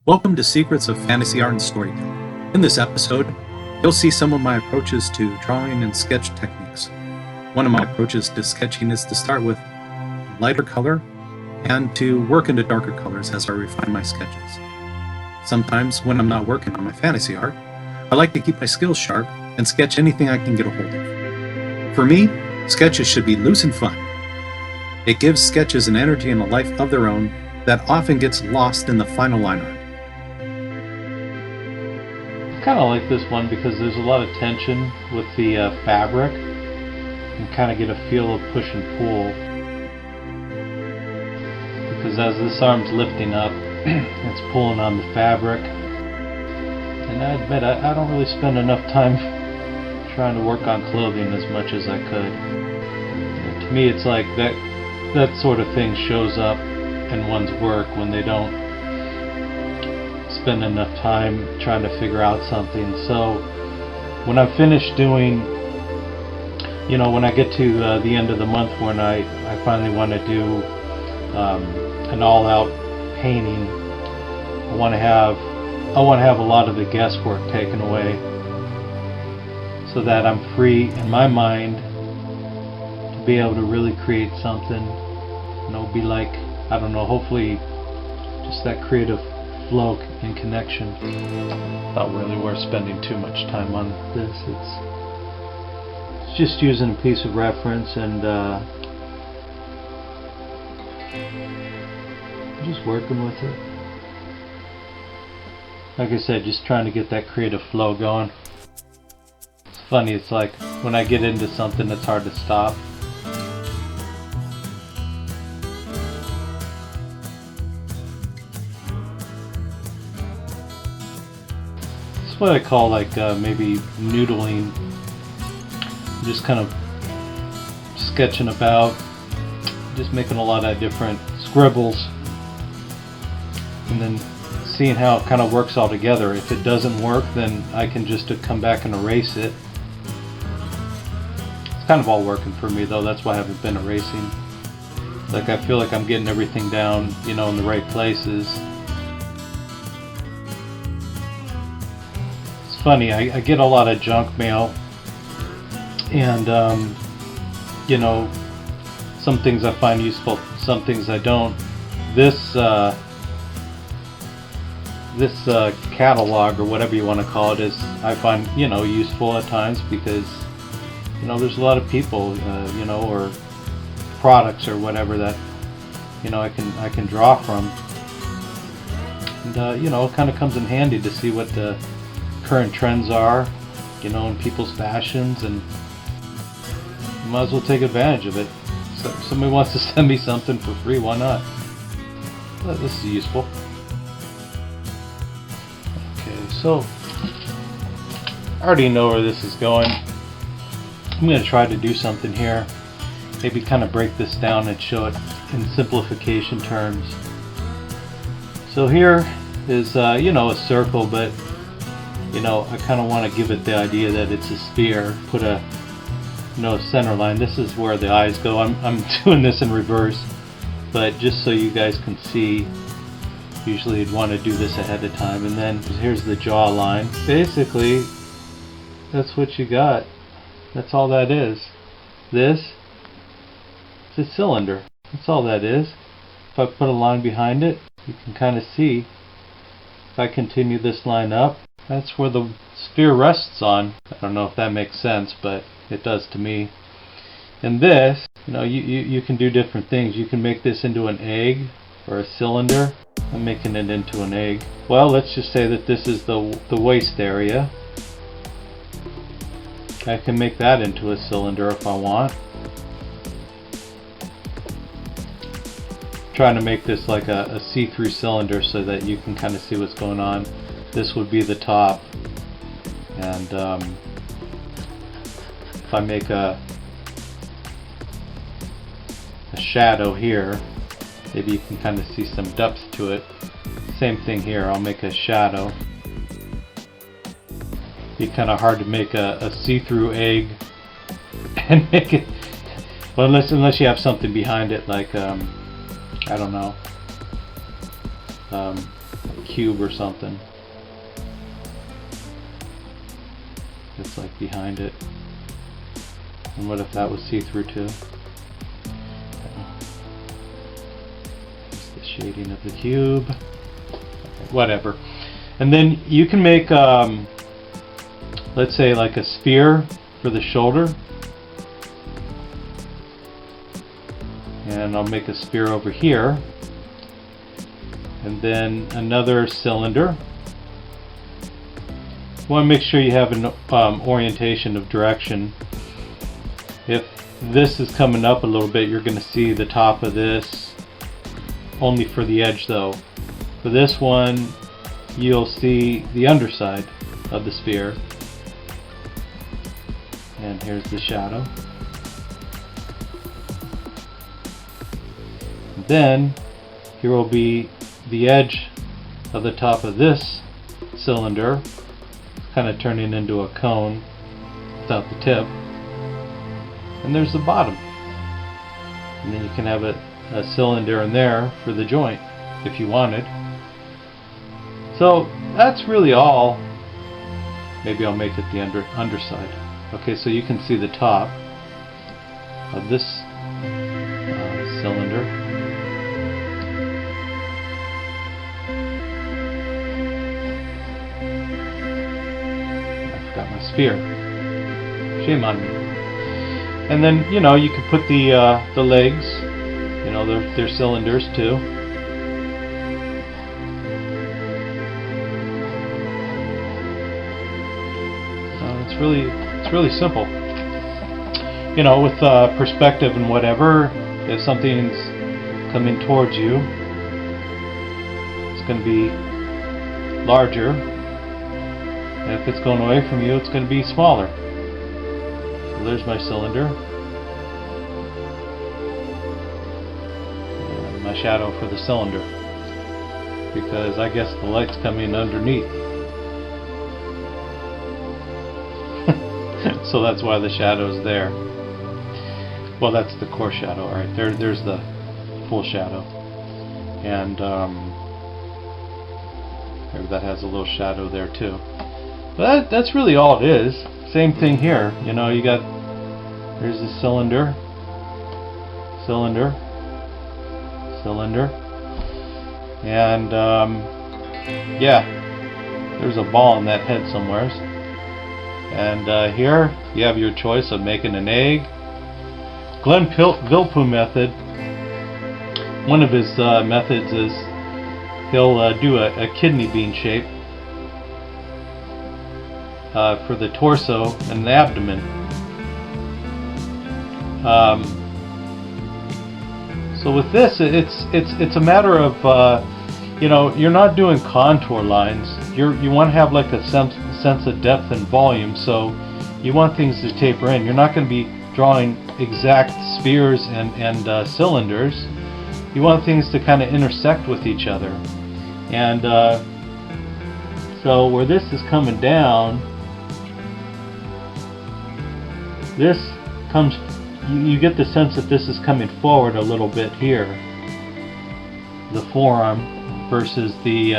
Welcome to Secrets of Fantasy Art and Storytelling. In this episode, you'll see some of my approaches to drawing and sketch techniques. One of my approaches to sketching is to start with lighter color and to work into darker colors as I refine my sketches. Sometimes when I'm not working on my fantasy art, I like to keep my skills sharp and sketch anything I can get a hold of. For me, sketches should be loose and fun. It gives sketches an energy and a life of their own that often gets lost in the final line art. I kind of like this one because there's a lot of tension with the fabric. You can kind of get a feel of push and pull. Because as this arm's lifting up, it's pulling on the fabric. And I admit, I don't really spend enough time trying to work on clothing as much as I could. To me, it's like that sort of thing shows up in one's work when they don't spend enough time trying to figure out something. So when I'm finished doing, when I get to the end of the month when I finally want to do an all-out painting, I want to have a lot of the guesswork taken away so that I'm free in my mind to be able to really create something, be like, I don't know, hopefully just that creative flow and connection. Not really worth spending too much time on this. It's just using a piece of reference and just working with it. Like I said, just trying to get that creative flow going. It's funny, it's like when I get into something, it's hard to stop. It's what I call maybe noodling. Just kind of sketching about, just making a lot of different scribbles, and then seeing how it kind of works all together. If it doesn't work, then I can just come back and erase it. It's kind of all working for me though, that's why I haven't been erasing. Like I feel like I'm getting everything down, in the right places. It's funny, I get a lot of junk mail, and some things I find useful, some things I don't. This catalog, or whatever you want to call it, is I find useful at times because there's a lot of people or products or whatever that I can draw from, and it kind of comes in handy to see what the current trends are in people's fashions, and you might as well take advantage of it. So if somebody wants to send me something for free, why not? This is useful. Okay, so I already know where this is going. I'm going to try to do something here. Maybe kind of break this down and show it in simplification terms. So here is a circle, but I kind of want to give it the idea that it's a sphere. Put a center line. This is where the eyes go. I'm doing this in reverse, but just so you guys can see, usually you'd want to do this ahead of time. And then here's the jaw line. Basically, that's what you got. That's all that is. This is a cylinder. That's all that is. If I put a line behind it, you can kind of see. If I continue this line up, that's where the sphere rests on. I don't know if that makes sense, but it does to me. And this, you can do different things. You can make this into an egg or a cylinder. I'm making it into an egg. Well, let's just say that this is the waist area. I can make that into a cylinder if I want. Trying to make this like a see-through cylinder so that you can kind of see what's going on. This would be the top, and if I make a shadow here, maybe you can kind of see some depth to it. Same thing here, I'll make a shadow. Be kind of hard to make a see-through egg and make it, well, unless you have something behind it, like I don't know, cube or something. It's like behind it. And what if that was see-through too? Just the shading of the cube. Okay, whatever. And then you can make, let's say, like a sphere for the shoulder. And I'll make a sphere over here. And then another cylinder. You want to make sure you have an orientation of direction. If this is coming up a little bit, you're going to see the top of this, only for the edge though. For this one, you'll see the underside of the sphere. And here's the shadow. And then here will be the edge of the top of this cylinder, kind of turning into a cone without the tip. And there's the bottom. And then you can have a cylinder in there for the joint if you wanted. So that's really all. Maybe I'll make it the underside. Okay, so you can see the top of this cylinder. Got my sphere. Shame on me. And then, you know, you could put the legs. You know, they're cylinders too. It's really simple. You know, with perspective and whatever, if something's coming towards you, it's going to be larger. And if it's going away from you, it's going to be smaller. So there's my cylinder. And my shadow for the cylinder. Because I guess the light's coming underneath. So that's why the shadow's there. Well, that's the core shadow. Alright, there's the full shadow. And maybe that has a little shadow there too. But that's really all it is. Same thing here. You know, you got, there's the cylinder, cylinder, cylinder, and yeah, there's a ball in that head somewhere. And here you have your choice of making an egg. Glenn Vilppu method. One of his methods is he'll do a kidney bean shape. For the torso and the abdomen. So with this, it's a matter of you know, you're not doing contour lines. You want to have like a sense of depth and volume. So you want things to taper in. You're not going to be drawing exact spheres and cylinders. You want things to kind of intersect with each other. And so where this is coming down, this comes, you get the sense that this is coming forward a little bit here, the forearm versus the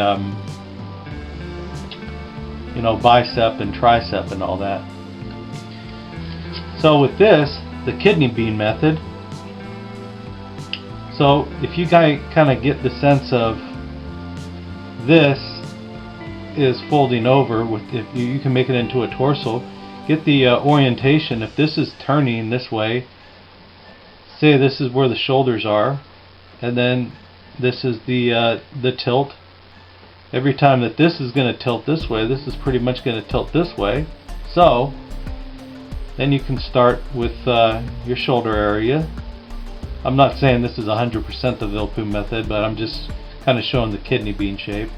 you know, bicep and tricep and all that. So with this, the kidney bean method, so if you guys kind of get the sense of this is folding over, with, if you can make it into a torso, get the orientation. If this is turning this way, say this is where the shoulders are, and then this is the tilt. Every time that this is going to tilt this way, this is pretty much going to tilt this way. So then you can start with your shoulder area. I'm not saying this is 100% the Vilppu method, but I'm just kind of showing the kidney bean shape.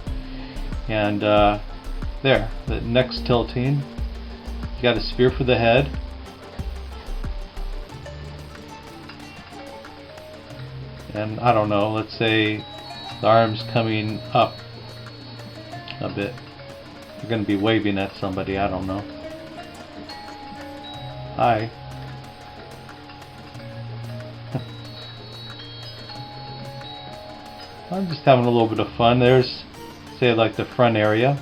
And there, the next tilting, you got a sphere for the head. And I don't know, let's say the arm's coming up a bit. You're going to be waving at somebody, I don't know. Hi. I'm just having a little bit of fun. There's say like the front area.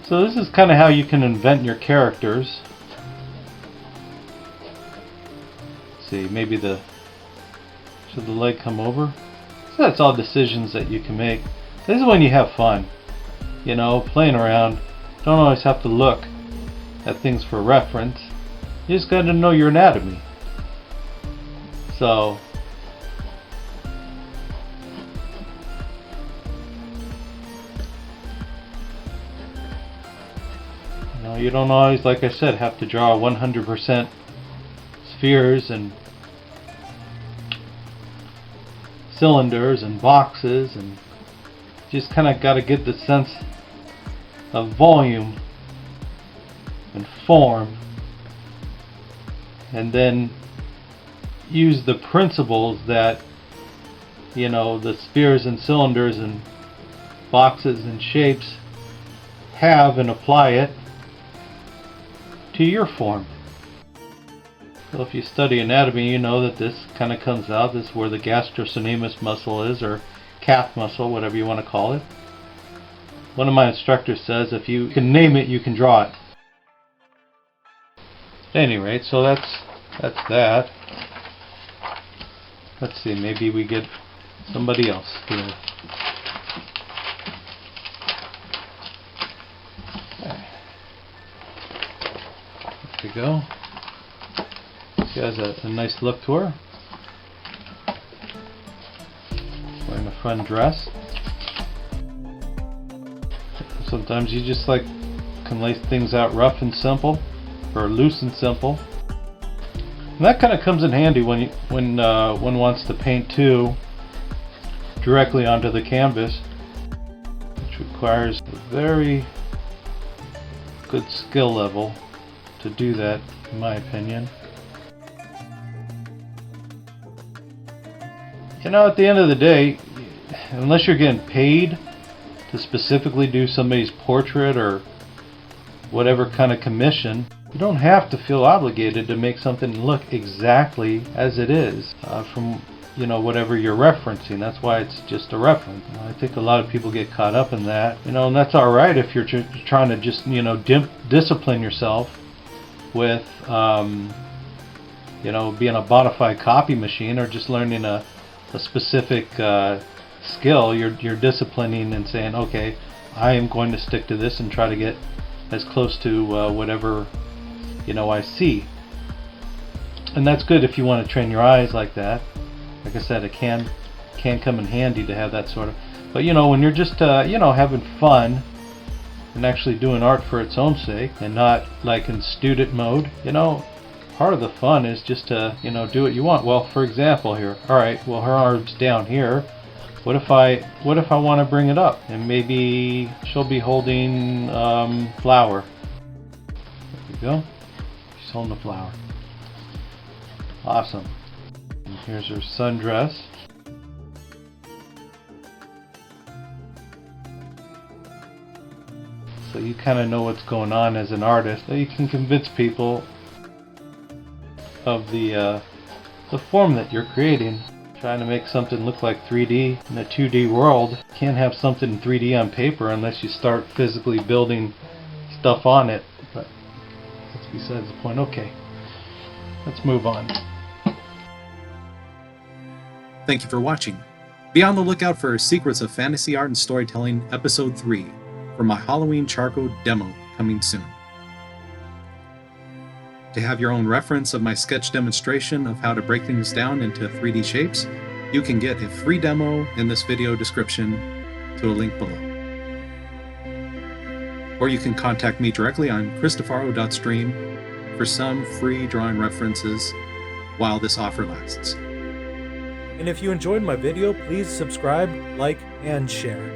So this is kind of how you can invent your characters. Let's see, maybe should the leg come over? So that's all decisions that you can make. This is when you have fun, you know, playing around. Don't always have to look at things for reference. You just got to know your anatomy. So you don't always, like I said, have to draw 100% spheres and cylinders and boxes, and just kind of got to get the sense of volume and form, and then use the principles that, you know, the spheres and cylinders and boxes and shapes have, and apply it to your form. So if you study anatomy, you know that this kind of comes out. This is where the gastrocnemius muscle is, or calf muscle, whatever you want to call it. One of my instructors says if you can name it, you can draw it. At any rate, so that's that. Let's see, maybe we get somebody else here. There we go. She has a nice look to her. Wearing a fun dress. Sometimes you just can lay things out rough and simple, or loose and simple. And that kind of comes in handy when one wants to paint too directly onto the canvas, which requires a very good skill level to do that, in my opinion. You know, at the end of the day, unless you're getting paid to specifically do somebody's portrait or whatever kind of commission, you don't have to feel obligated to make something look exactly as it is from, you know, whatever you're referencing. That's why it's just a reference. I think a lot of people get caught up in that, you know, and that's all right if you're trying to just, you know, discipline yourself with, you know, being a bona fide copy machine, or just learning a specific skill. You're disciplining and saying, okay, I am going to stick to this and try to get as close to whatever, you know, I see. And that's good if you want to train your eyes like that. Like I said, it can come in handy to have that sort of. But you know, when you're just you know, having fun and actually doing art for its own sake, and not like in student mode, you know, part of the fun is just to, you know, do what you want. Well, for example here, all right, well, her arm's down here. What if I want to bring it up, and maybe she'll be holding flower. There we go. She's holding the flower. Awesome. And here's her sundress. So you kind of know what's going on as an artist. So you can convince people of the form that you're creating. Trying to make something look like 3D in a 2D world. You can't have something in 3D on paper unless you start physically building stuff on it. But that's besides the point. Okay, let's move on. Thank you for watching. Be on the lookout for Secrets of Fantasy Art and Storytelling Episode 3 for my Halloween charcoal demo coming soon. To have your own reference of my sketch demonstration of how to break things down into 3D shapes, you can get a free demo in this video description to a link below. Or you can contact me directly on Christopharo.stream for some free drawing references while this offer lasts. And if you enjoyed my video, please subscribe, like, and share.